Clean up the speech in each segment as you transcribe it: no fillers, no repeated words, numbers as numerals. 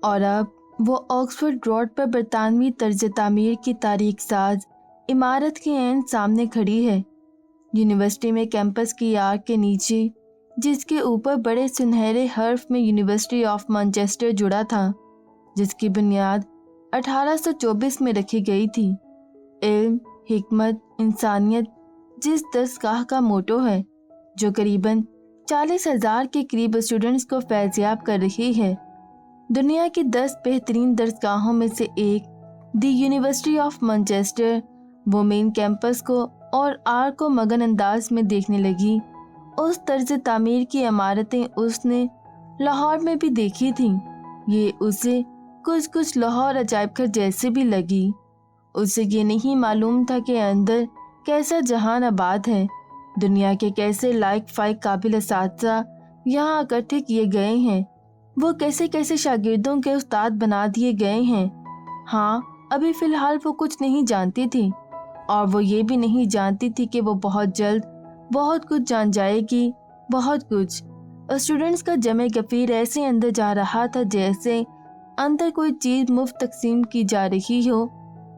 اور اب وہ آکسفورڈ روڈ پر برطانوی طرز تعمیر کی تاریخ ساز عمارت کے عین سامنے کھڑی ہے۔ یونیورسٹی میں کیمپس کی آرک کے نیچے، جس کے اوپر بڑے سنہرے حرف میں یونیورسٹی آف مانچسٹر جڑا تھا، جس کی بنیاد 1824 میں رکھی گئی تھی۔ علم، حکمت، انسانیت جس درسگاہ کا موٹو ہے، جو قریباً 40,000 کے قریب اسٹوڈنٹس کو فیضیاب کر رہی ہے۔ دنیا کی 10 بہترین درسگاہوں میں سے ایک دی یونیورسٹی آف مانچسٹر وہ مین کیمپس کو اور آرک کو مگن انداز میں دیکھنے لگی۔ اس طرز تعمیر کی عمارتیں اس نے لاہور میں بھی دیکھی تھیں۔ یہ اسے کچھ لاہور عجائب گھر جیسے بھی لگی۔ اسے یہ نہیں معلوم تھا کہ اندر کیسا جہان آباد ہے، دنیا کے کیسے لائق فائق قابل اساتذہ یہاں اکٹھے کیے گئے ہیں، وہ کیسے کیسے شاگردوں کے استاد بنا دیے گئے ہیں۔ ہاں، ابھی فی الحال وہ کچھ نہیں جانتی تھی، اور وہ یہ بھی نہیں جانتی تھی کہ وہ بہت جلد بہت کچھ جان جائے گی، بہت کچھ۔ اسٹوڈنٹس کا جمع گفیر ایسے اندر جا رہا تھا جیسے اندر کوئی چیز مفت تقسیم کی جا رہی ہو،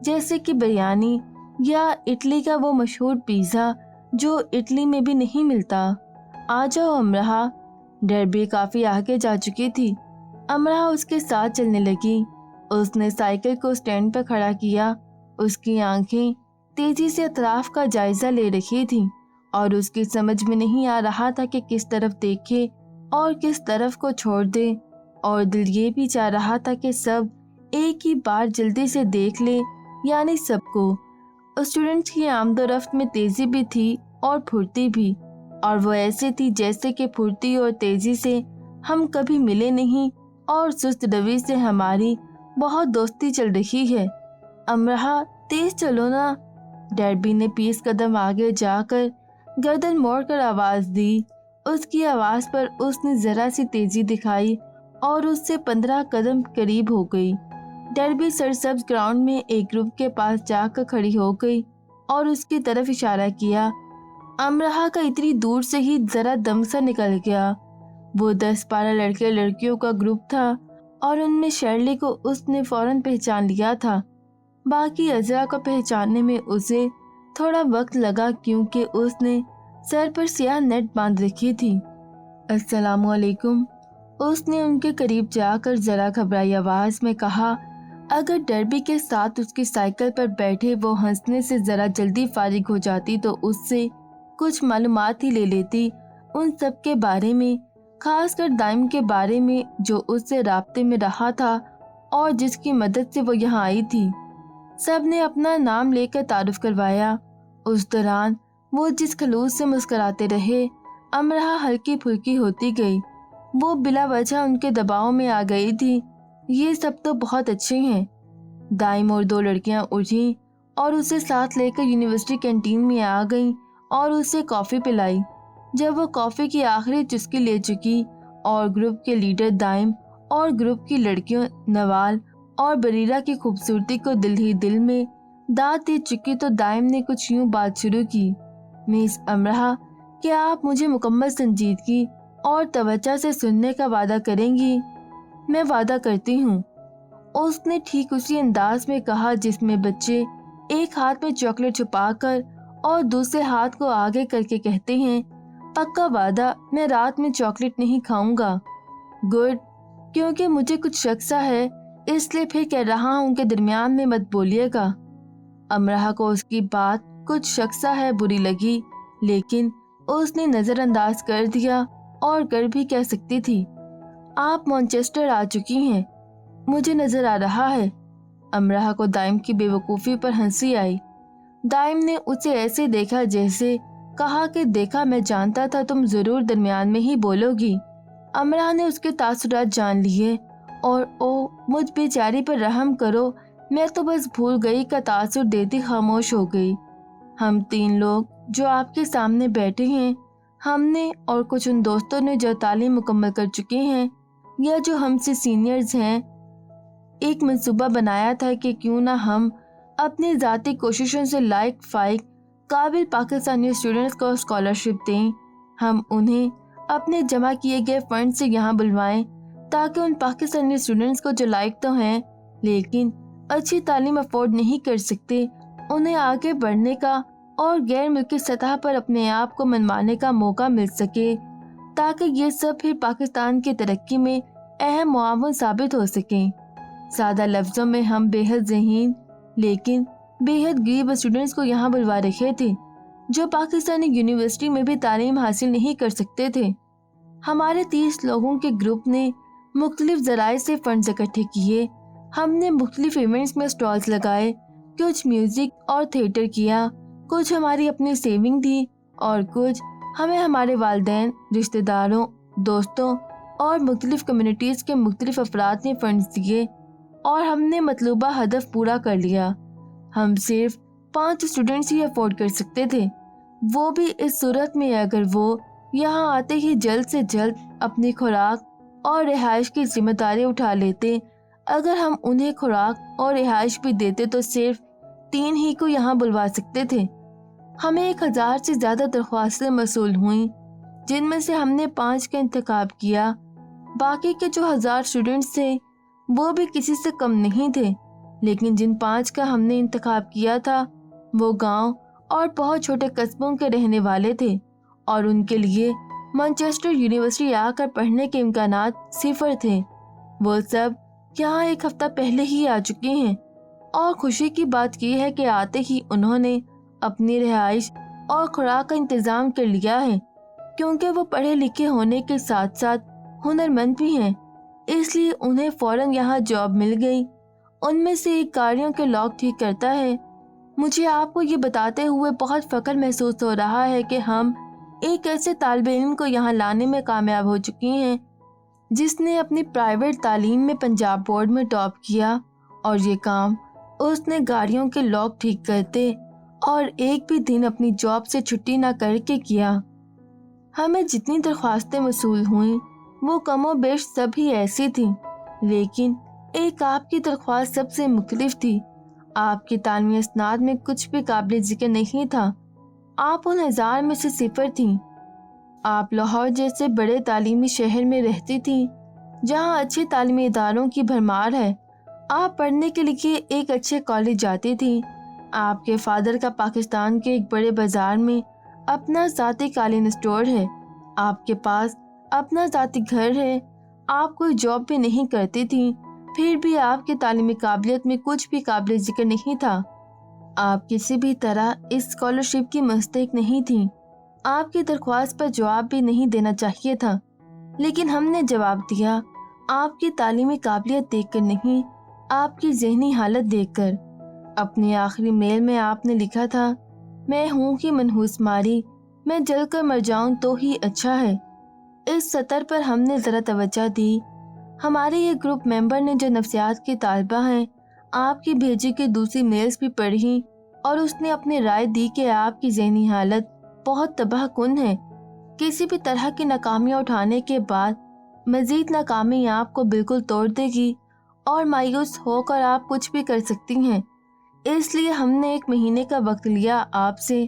جیسے کہ بریانی یا اٹلی کا وہ مشہور پیزا جو اٹلی میں بھی نہیں ملتا۔ آ جاؤ امرہ۔ ڈربی کافی آگے جا چکی تھی۔ امرہ اس کے ساتھ چلنے لگی۔ اس نے سائیکل کو سٹینڈ پر کھڑا کیا۔ اس کی آنکھیں تیزی سے اطراف کا جائزہ لے رہی تھیں، اور اس کی سمجھ میں نہیں آ رہا تھا کہ کس طرف دیکھے اور کس طرف کو چھوڑ دے، اور دل یہ بھی چاہ رہا تھا کہ سب ایک ہی بار جلدی سے دیکھ لے، یعنی سب کو۔ اسٹوڈنٹس کی آمد و رفت میں تیزی بھی تھی اور پھرتی بھی، اور وہ ایسے تھی جیسے کہ پھرتی اور تیزی سے ہم کبھی ملے نہیں، اور سست روی سے ہماری بہت دوستی چل رہی ہے۔ امرہ، تیز چلو نا۔ ڈربی نے 20 قدم آگے جا کر گردن موڑ کر آواز دی۔ اس کی آواز پر اس نے ذرا سی تیزی دکھائی اور اس سے 15 قدم قریب ہو گئی۔ ڈربی سرسبز گراؤنڈ میں ایک گروپ کے پاس جا کر کھڑی ہو گئی اور اس کی طرف اشارہ کیا۔ امرہ کا اتنی دور سے ہی ذرا دم سا نکل گیا۔ وہ 10-12 لڑکے لڑکیوں کا گروپ تھا، اور ان میں شرلی کو اس نے فوراً پہچان لیا تھا۔ باقی اعضاء کو پہچاننے میں اسے تھوڑا وقت لگا، کیونکہ اس نے سر پر سیاہ نیٹ باندھ رکھی تھی۔ السلام علیکم، اس نے ان کے قریب جا کر ذرا گھبرائی آواز میں کہا۔ اگر ڈربی کے ساتھ اس کی سائیکل پر بیٹھے وہ ہنسنے سے ذرا جلدی فارغ ہو جاتی تو اس سے کچھ معلومات ہی لے لیتی ان سب کے بارے میں، خاص کر دائم کے بارے میں جو اس سے رابطے میں رہا تھا اور جس کی مدد سے وہ یہاں آئی تھی۔ سب نے اپنا نام لے کر تعارف کروایا۔ اس دوران وہ جس خلوص سے مسکراتے رہے، امرہ ہلکی پھلکی ہوتی گئی۔ وہ بلا وجہ ان کے دباؤ میں آ گئی تھی۔ یہ سب تو بہت اچھے ہیں۔ دائم اور 2 لڑکیاں اٹھیں اور اسے ساتھ لے کر یونیورسٹی کینٹین میں آ گئیں اور اسے کافی پلائی۔ جب وہ کافی کی آخری چسکی لے چکی اور گروپ کے لیڈر دائم اور گروپ کی لڑکیوں نوال اور بریرہ کی خوبصورتی کو دل ہی دل میں داد دے چکی تو دائم نے کچھ یوں بات شروع کی۔ مس امرہ، کیا آپ مجھے مکمل سنجیدگی اور توجہ سے سننے کا وعدہ کریں گی؟ میں وعدہ کرتی ہوں، اس نے ٹھیک اسی انداز میں کہا جس میں بچے ایک ہاتھ میں چاکلیٹ چھپا کر اور دوسرے ہاتھ کو آگے کر کے کہتے ہیں، پکا وعدہ، میں رات میں چاکلیٹ نہیں کھاؤں گا۔ گڈ، کیونکہ مجھے کچھ شک سا ہے، اس لیے پھر کہہ رہا ہوں کہ درمیان میں مت بولیے گا۔ امرہ کو اس کی بات کچھ شک سا ہے بری لگی، لیکن اس نے نظر انداز کر دیا، اور کر بھی کہہ سکتی تھی۔ آپ مانچسٹر آ چکی ہیں، مجھے نظر آ رہا ہے۔ امرہ کو دائم کی بے وقوفی پر ہنسی آئی۔ دائم نے اسے ایسے دیکھا جیسے کہا کہ دیکھا، میں جانتا تھا تم ضرور درمیان میں ہی بولو گی۔ امرہ نے اس کے تاثرات جان لیے، اور او مجھ بیچاری پر رحم کرو، میں تو بس بھول گئی کا تاثر دیتی خاموش ہو گئی۔ ہم 3 لوگ جو آپ کے سامنے بیٹھے ہیں، ہم نے اور کچھ ان دوستوں نے جو تعلیم مکمل کر چکے ہیں یا جو ہم سے سینئرز ہیں، ایک منصوبہ بنایا تھا کہ کیوں نہ ہم اپنی ذاتی کوششوں سے لائق فائق قابل پاکستانی اسٹوڈنٹس کو اسکالرشپ دیں۔ ہم انہیں اپنے جمع کیے گئے فنڈ سے یہاں بلوائیں تاکہ ان پاکستانی اسٹوڈنٹس کو جو لائق تو ہیں لیکن اچھی تعلیم افورڈ نہیں کر سکتے، انہیں آگے بڑھنے کا اور غیر ملکی سطح پر اپنے آپ کو منوانے کا موقع مل سکے، تاکہ یہ سب پھر پاکستان کی ترقی میں اہم معاون ثابت ہو سکیں۔ سادہ لفظوں میں ہم بے حد ذہین لیکن بے حد غریب اسٹوڈنٹس کو یہاں بلوا رکھے تھے جو پاکستانی یونیورسٹی میں بھی تعلیم حاصل نہیں کر سکتے تھے۔ ہمارے 30 لوگوں کے گروپ نے مختلف ذرائع سے فنڈز اکٹھے کیے، ہم نے مختلف ایونٹس میں سٹالز لگائے، کچھ میوزک اور تھیٹر کیا، کچھ ہماری اپنی سیونگ تھی اور کچھ ہمیں ہمارے والدین، رشتہ داروں، دوستوں اور مختلف کمیونٹیز کے مختلف افراد نے فنڈز دیے اور ہم نے مطلوبہ ہدف پورا کر لیا۔ ہم صرف 5 اسٹوڈنٹس ہی افورڈ کر سکتے تھے، وہ بھی اس صورت میں اگر وہ یہاں آتے ہی جلد سے جلد اپنی خوراک اور رہائش کی ذمہ داری اٹھا لیتے۔ اگر ہم انہیں خوراک اور رہائش بھی دیتے تو صرف 3 ہی کو یہاں بلوا سکتے تھے۔ ہمیں 1000 سے زیادہ درخواستیں موصول ہوئیں، جن میں سے ہم نے 5 کا انتخاب کیا۔ باقی کے جو 1000 اسٹوڈنٹس تھے وہ بھی کسی سے کم نہیں تھے، لیکن جن 5 کا ہم نے انتخاب کیا تھا وہ گاؤں اور بہت چھوٹے قصبوں کے رہنے والے تھے اور ان کے لیے مانچسٹر یونیورسٹی آ کر پڑھنے کے امکانات 0 تھے۔ وہ سب یہاں 1 ہفتہ پہلے ہی آ چکے ہیں اور خوشی کی بات یہ ہے کہ آتے ہی انہوں نے اپنی رہائش اور خوراک کا انتظام کر لیا ہے، کیونکہ وہ پڑھے لکھے ہونے کے ساتھ ساتھ ہنرمند بھی ہیں، اس لیے انہیں فوراً یہاں جاب مل گئی۔ ان میں سے ایک گاڑیوں کے لاک ٹھیک کرتا ہے۔ مجھے آپ کو یہ بتاتے ہوئے بہت فخر محسوس ہو رہا ہے کہ ہم ایک ایسے طالب علم کو یہاں لانے میں کامیاب ہو چکی ہیں جس نے اپنی پرائیویٹ تعلیم میں پنجاب بورڈ میں ٹاپ کیا، اور یہ کام اس نے گاڑیوں کے لاک ٹھیک کرتے اور ایک بھی دن اپنی جاب سے چھٹی نہ کر کے کیا۔ ہمیں جتنی درخواستیں موصول ہوئیں وہ کم و بیش سب ہی ایسی تھیں، لیکن ایک آپ کی درخواست سب سے مختلف تھی۔ آپ کی تعلیمی اسناد میں کچھ بھی قابل ذکر نہیں تھا، آپ ان 1000 میں سے 0 تھیں۔ آپ لاہور جیسے بڑے تعلیمی شہر میں رہتی تھیں جہاں اچھے تعلیمی اداروں کی بھرمار ہے، آپ پڑھنے کے لیے ایک اچھے کالج جاتی تھیں، آپ کے فادر کا پاکستان کے ایک بڑے بازار میں اپنا ذاتی قالین اسٹور ہے، آپ کے پاس اپنا ذاتی گھر ہے، آپ کوئی جاب بھی نہیں کرتی تھیں، پھر بھی آپ کی تعلیمی قابلیت میں کچھ بھی قابل ذکر نہیں تھا۔ آپ کسی بھی طرح اس اسکالرشپ کی مستحق نہیں تھیں، آپ کی درخواست پر جواب بھی نہیں دینا چاہیے تھا، لیکن ہم نے جواب دیا، آپ کی تعلیمی قابلیت دیکھ کر نہیں، آپ کی ذہنی حالت دیکھ کر۔ اپنی آخری میل میں آپ نے لکھا تھا، میں ہوں کہ منحوس ماری، میں جل کر مر جاؤں تو ہی اچھا ہے۔ اس سطر پر ہم نے ذرا توجہ دی۔ ہمارے یہ گروپ ممبر نے جو نفسیات کی طالبہ ہیں آپ کی بھیجی کی دوسری میلز بھی پڑھی اور اس نے اپنی رائے دی کہ آپ کی ذہنی حالت بہت تباہ کن ہے۔ کسی بھی طرح کی ناکامیاں اٹھانے کے بعد مزید ناکامی آپ کو بالکل توڑ دے گی اور مایوس ہو کر آپ کچھ بھی کر سکتی ہیں۔ اس لیے ہم نے 1 مہینے کا وقت لیا آپ سے۔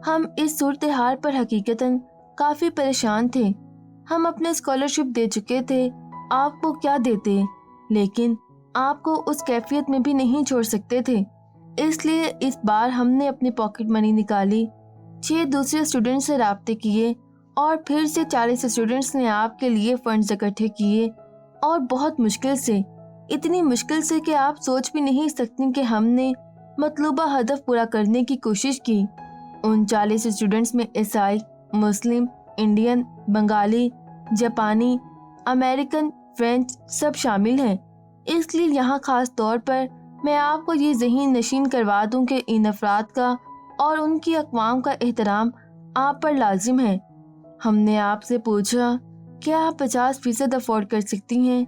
ہم اس صورتحال پر حقیقتاً کافی پریشان تھے۔ ہم اپنے اسکالرشپ دے چکے تھے، آپ کو کیا دیتے، لیکن آپ کو اس کیفیت میں بھی نہیں چھوڑ سکتے تھے۔ اس لیے اس بار ہم نے اپنی پاکٹ منی نکالی، 6 دوسرے اسٹوڈنٹس سے رابطے کیے اور پھر سے 40 اسٹوڈنٹس نے آپ کے لیے فنڈز اکٹھے کیے، اور بہت مشکل سے، اتنی مشکل سے کہ آپ سوچ بھی نہیں سکتی کہ ہم نے مطلوبہ ہدف پورا کرنے کی کوشش کی۔ ان 40 اسٹوڈنٹس میں عیسائی، مسلم، انڈین، بنگالی، جاپانی، امریکن، فرینچ سب شامل ہیں۔ اس لیے یہاں خاص طور پر میں آپ کو یہ ذہن نشین کروا دوں کہ ان افراد کا اور ان کی اقوام کا احترام آپ پر لازم ہے۔ ہم نے آپ سے پوچھا، کیا آپ 50% افورڈ کر سکتی ہیں؟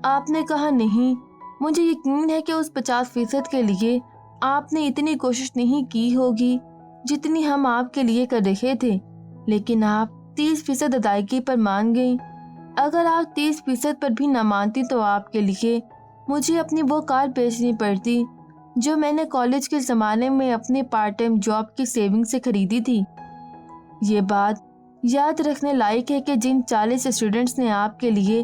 آپ نے کہا نہیں۔ مجھے یقین ہے کہ اس 50% کے لیے آپ نے اتنی کوشش نہیں کی ہوگی جتنی ہم آپ کے لیے کر رہے تھے، لیکن آپ 30% ادائیگی پر مان گئی۔ اگر آپ 30% پر بھی نہ مانتی تو آپ کے لیے مجھے اپنی وہ کار بیچنی پڑتی جو میں نے کالج کے زمانے میں اپنے پارٹ ٹائم جاب کی سیونگ سے خریدی تھی۔ یہ بات یاد رکھنے لائق ہے کہ جن 40 اسٹوڈنٹس نے آپ کے لیے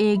1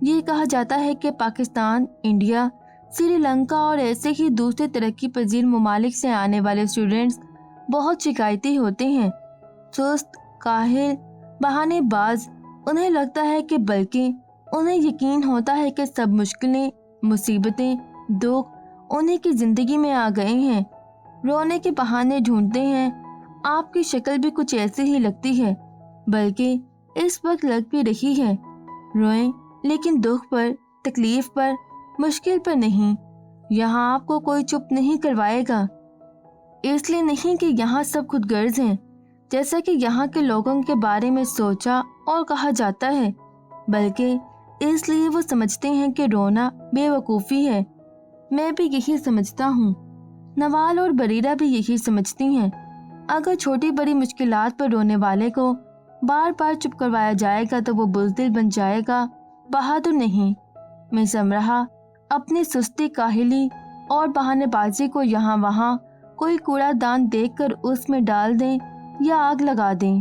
یہ کہا جاتا ہے کہ پاکستان، انڈیا، سری لنکا اور ایسے ہی دوسرے ترقی پذیر ممالک سے آنے والے اسٹوڈنٹس بہت شکایتی ہوتے ہیں، سست، کاہل، بہانے باز۔ انہیں لگتا ہے کہ بلکہ انہیں یقین ہوتا ہے کہ سب مشکلیں، مصیبتیں، دکھ انہیں کی زندگی میں آ گئے ہیں۔ رونے کے بہانے ڈھونڈتے ہیں۔ آپ کی شکل بھی کچھ ایسی ہی لگتی ہے، بلکہ اس وقت لگ بھی رہی ہے۔ روئیں لیکن دکھ پر، تکلیف پر، مشکل پر نہیں۔ یہاں آپ کو کوئی چپ نہیں کروائے گا، اس لیے نہیں کہ یہاں سب خود غرض ہیں جیسا کہ یہاں کے لوگوں کے بارے میں سوچا اور کہا جاتا ہے، بلکہ اس لیے وہ سمجھتے ہیں کہ رونا بے وقوفی ہے۔ میں بھی یہی سمجھتا ہوں، نوال اور بریرہ بھی یہی سمجھتی ہیں۔ اگر چھوٹی بڑی مشکلات پر رونے والے کو بار بار چپ کروایا جائے گا تو وہ بزدل بن جائے گا، بہادر نہیں۔ مس امرہ اپنی سستی، کاہلی اور بہانے بازی کو یہاں وہاں کوئی کوڑا دان دیکھ کر اس میں ڈال دیں یا آگ لگا دیں۔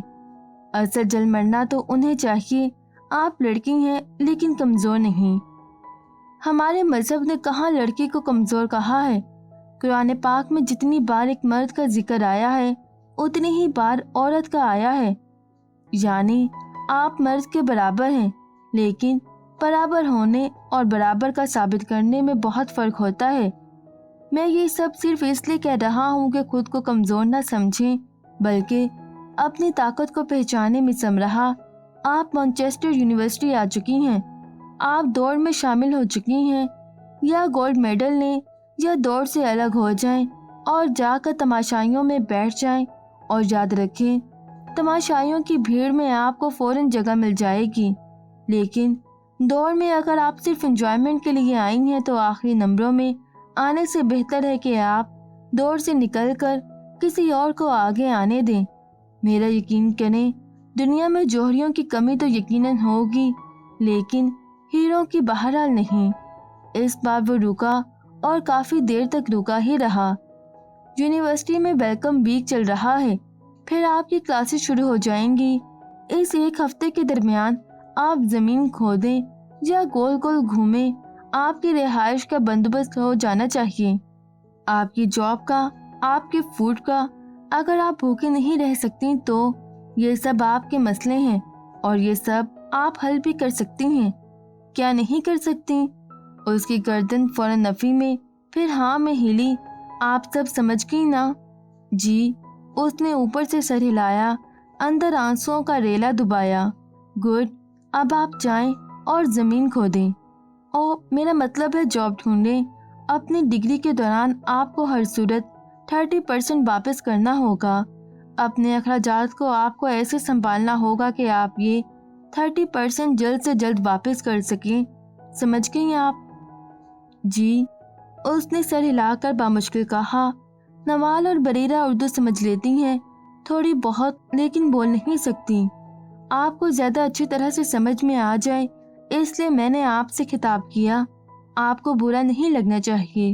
اثر جل مرنا تو انہیں چاہیے۔ آپ لڑکی ہیں لیکن کمزور نہیں۔ ہمارے مذہب نے کہاں لڑکی کو کمزور کہا ہے؟ قرآن پاک میں جتنی بار ایک مرد کا ذکر آیا ہے اتنی ہی بار عورت کا آیا ہے، یعنی آپ مرد کے برابر ہیں، لیکن برابر ہونے اور برابر کا ثابت کرنے میں بہت فرق ہوتا ہے۔ میں یہ سب صرف اس لیے کہہ رہا ہوں کہ خود کو کمزور نہ سمجھیں، بلکہ اپنی طاقت کو پہچانیں۔ مس امرہ، آپ مانچسٹر یونیورسٹی آ چکی ہیں، آپ دوڑ میں شامل ہو چکی ہیں، یا گولڈ میڈل لیں یا دوڑ سے الگ ہو جائیں اور جا کر تماشائیوں میں بیٹھ جائیں، اور یاد رکھیں تماشائیوں کی بھیڑ میں آپ کو فوراً جگہ مل جائے گی، لیکن دوڑ میں اگر آپ صرف انجوائمنٹ کے لیے آئی ہیں تو آخری نمبروں میں آنے سے بہتر ہے کہ آپ دوڑ سے نکل کر کسی اور کو آگے آنے دیں۔ میرا یقین کریں، دنیا میں جوہریوں کی کمی تو یقیناً ہوگی، لیکن ہیروں کی بہرحال نہیں۔ اس بار وہ رکا اور کافی دیر تک رکا ہی رہا۔ یونیورسٹی میں ویلکم ویک چل رہا ہے، پھر آپ کی کلاسز شروع ہو جائیں گی۔ اس ایک ہفتے کے درمیان آپ زمین کھودیں یا گول گول گھومیں، آپ کی رہائش کا بندوبست ہو جانا چاہیے، آپ کی جاب کا، آپ کے فوڈ کا۔ اگر آپ بھوکے نہیں رہ سکتی تو یہ سب آپ کے مسئلے ہیں، اور یہ سب آپ حل بھی کر سکتی ہیں۔ کیا نہیں کر سکتی؟ اس کی گردن فوراً نفی میں، پھر ہاں میں ہلی۔ آپ سب سمجھ گئی نا؟ جی۔ اس نے اوپر سے سر ہلایا، اندر آنسوؤں کا ریلا دبایا۔ گڈ، اب آپ جائیں اور زمین کھودیں۔ میرا مطلب ہے جاب ڈھونڈیں۔ اپنی ڈگری کے دوران آپ کو ہر صورت 30% واپس کرنا ہوگا۔ اپنے اخراجات کو آپ کو ایسے سنبھالنا ہوگا کہ آپ یہ 30% جلد سے جلد واپس کر سکیں۔ سمجھ گئی آپ؟ جی، اس نے سر ہلا کر بامشکل کہا۔ نوال اور بریرہ اردو سمجھ لیتی ہیں، تھوڑی بہت، لیکن بول نہیں سکتی۔ آپ کو زیادہ اچھی طرح سے سمجھ میں آ جائے اس لیے میں نے آپ سے خطاب کیا۔ آپ کو برا نہیں لگنا چاہیے۔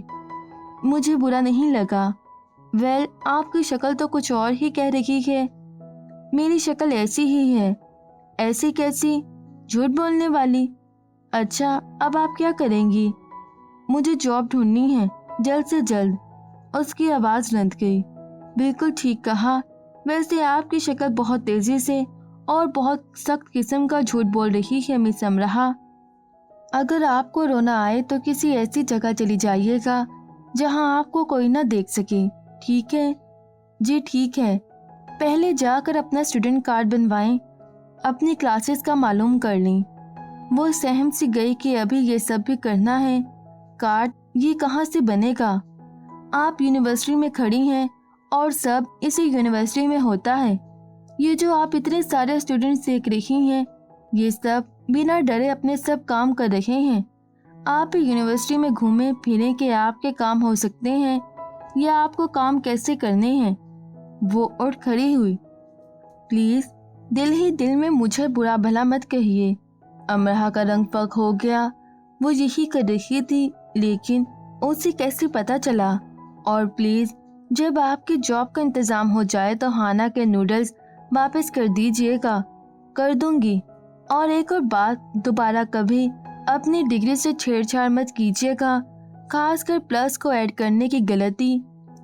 مجھے برا نہیں لگا۔ ویل، آپ کی شکل تو کچھ اور ہی کہہ رہی ہے۔ میری شکل ایسی ہی ہے۔ ایسی کیسی؟ جھوٹ بولنے والی۔ اچھا، اب آپ کیا کریں گی؟ مجھے جاب ڈھونڈنی ہے، جلد سے جلد۔ اس کی آواز رند گئی۔ بالکل ٹھیک کہا۔ ویسے آپ کی شکل بہت تیزی سے اور بہت سخت قسم کا جھوٹ بول رہی ہے مس امرہ۔ اگر آپ کو رونا آئے تو کسی ایسی جگہ چلی جائیے گا جہاں آپ کو کوئی نہ دیکھ سکے، ٹھیک ہے؟ جی ٹھیک ہے۔ پہلے جا کر اپنا اسٹوڈنٹ کارڈ بنوائیں، اپنی کلاسز کا معلوم کر لیں۔ وہ سہم سی گئی کہ ابھی یہ سب بھی کرنا ہے۔ کارڈ یہ کہاں سے بنے گا؟ آپ یونیورسٹی میں کھڑی ہیں اور سب اسی یونیورسٹی میں ہوتا ہے۔ یہ جو آپ اتنے سارے اسٹوڈنٹس دیکھ رہی ہیں، یہ سب بنا ڈرے اپنے سب کام کر رہے ہیں۔ آپ یونیورسٹی میں گھومیں پھریں کہ آپ کے کام ہو سکتے ہیں یا آپ کو کام کیسے کرنے ہیں۔ وہ اٹھ کھڑی ہوئی۔ پلیز دل ہی دل میں مجھے برا بھلا مت کہیے۔ امرہ کا رنگ فاق ہو گیا۔ وہ یہی کر رہی تھی، لیکن اسے کیسے پتا چلا؟ اور پلیز جب آپ کی جاب کا انتظام ہو جائے تو ہانا کے نوڈلز واپس کر دیجیے گا۔ کر دوں گی۔ اور ایک اور بات، دوبارہ کبھی اپنی ڈگری سے چھیڑ چھاڑ مت کیجیے گا، خاص کر پلس کو ایڈ کرنے کی غلطی۔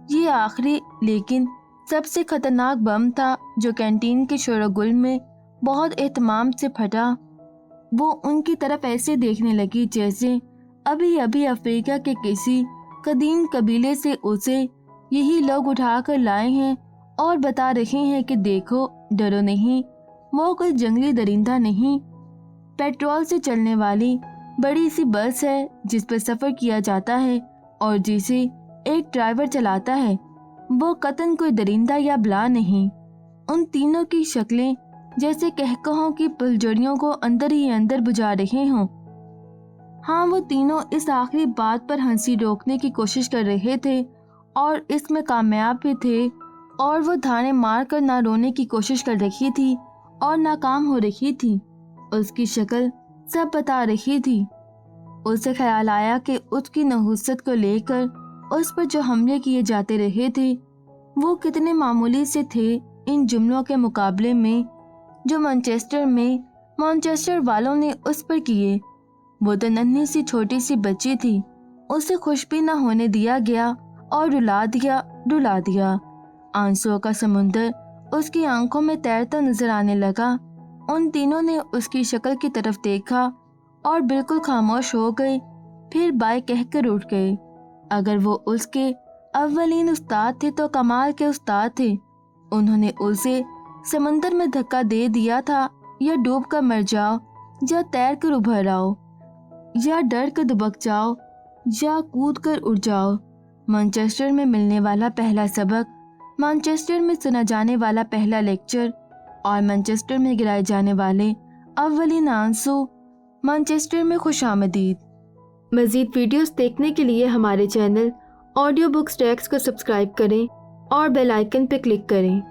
یہ آخری لیکن سب سے خطرناک بم تھا جو کینٹین کے شور و گل میں بہت اہتمام سے پھٹا۔ وہ ان کی طرف ایسے دیکھنے لگی جیسے ابھی ابھی افریقہ کے کسی قدیم قبیلے سے اسے یہی لوگ اٹھا کر لائے ہیں اور بتا رہے ہیں کہ دیکھو، ڈرو نہیں، وہ کوئی جنگلی درندہ نہیں، پیٹرول سے چلنے والی بڑی سی بس ہے جس پر سفر کیا جاتا ہے اور جسے ایک ڈرائیور چلاتا ہے۔ وہ قطعاً کوئی درندہ یا بلا نہیں۔ ان تینوں کی شکلیں جیسے کہکہوں کی پھلجھڑیوں کو اندر ہی اندر بجھا رہے ہوں۔ ہاں، وہ تینوں اس آخری بات پر ہنسی روکنے کی کوشش کر رہے تھے اور اس میں کامیاب بھی تھے، اور وہ دھانے مار کر نہ رونے کی کوشش کر رہی تھی اور ناکام ہو رہی تھی۔ اس کی شکل سب بتا رہی تھی۔ اسے خیال آیا کہ اس کی نحوست کو لے کر اس پر جو حملے کیے جاتے رہے تھے وہ کتنے معمولی سے تھے ان جملوں کے مقابلے میں جو مانچسٹر والوں نے اس پر کیے۔ وہ تو ننھی سی چھوٹی سی بچی تھی، اسے خوش بھی نہ ہونے دیا گیا اور رلا دیا۔ آنسوؤں کا سمندر اس کی آنکھوں میں تیرتا نظر آنے لگا۔ ان تینوں نے اس کی شکل کی طرف دیکھا اور بالکل خاموش ہو گئے، پھر بائے کہہ کر اٹھ گئے۔ اگر وہ اس کے اولین استاد تھے تو کمال کے استاد تھے۔ انہوں نے اسے سمندر میں دھکا دے دیا تھا، یا ڈوب کر مر جاؤ، یا تیر کر ابھر آؤ، یا ڈر کر دبک جاؤ، یا کود کر اڑ جاؤ۔ مانچسٹر میں ملنے والا پہلا سبق، مانچسٹر میں سنا جانے والا پہلا لیکچر، اور مانچسٹر میں گرائے جانے والے اولین آنسو۔ مانچسٹر میں خوش آمدید۔ مزید ویڈیوز دیکھنے کے لیے ہمارے چینل آڈیو بکس ٹیکس کو سبسکرائب کریں اور بیل آئیکن پر کلک کریں۔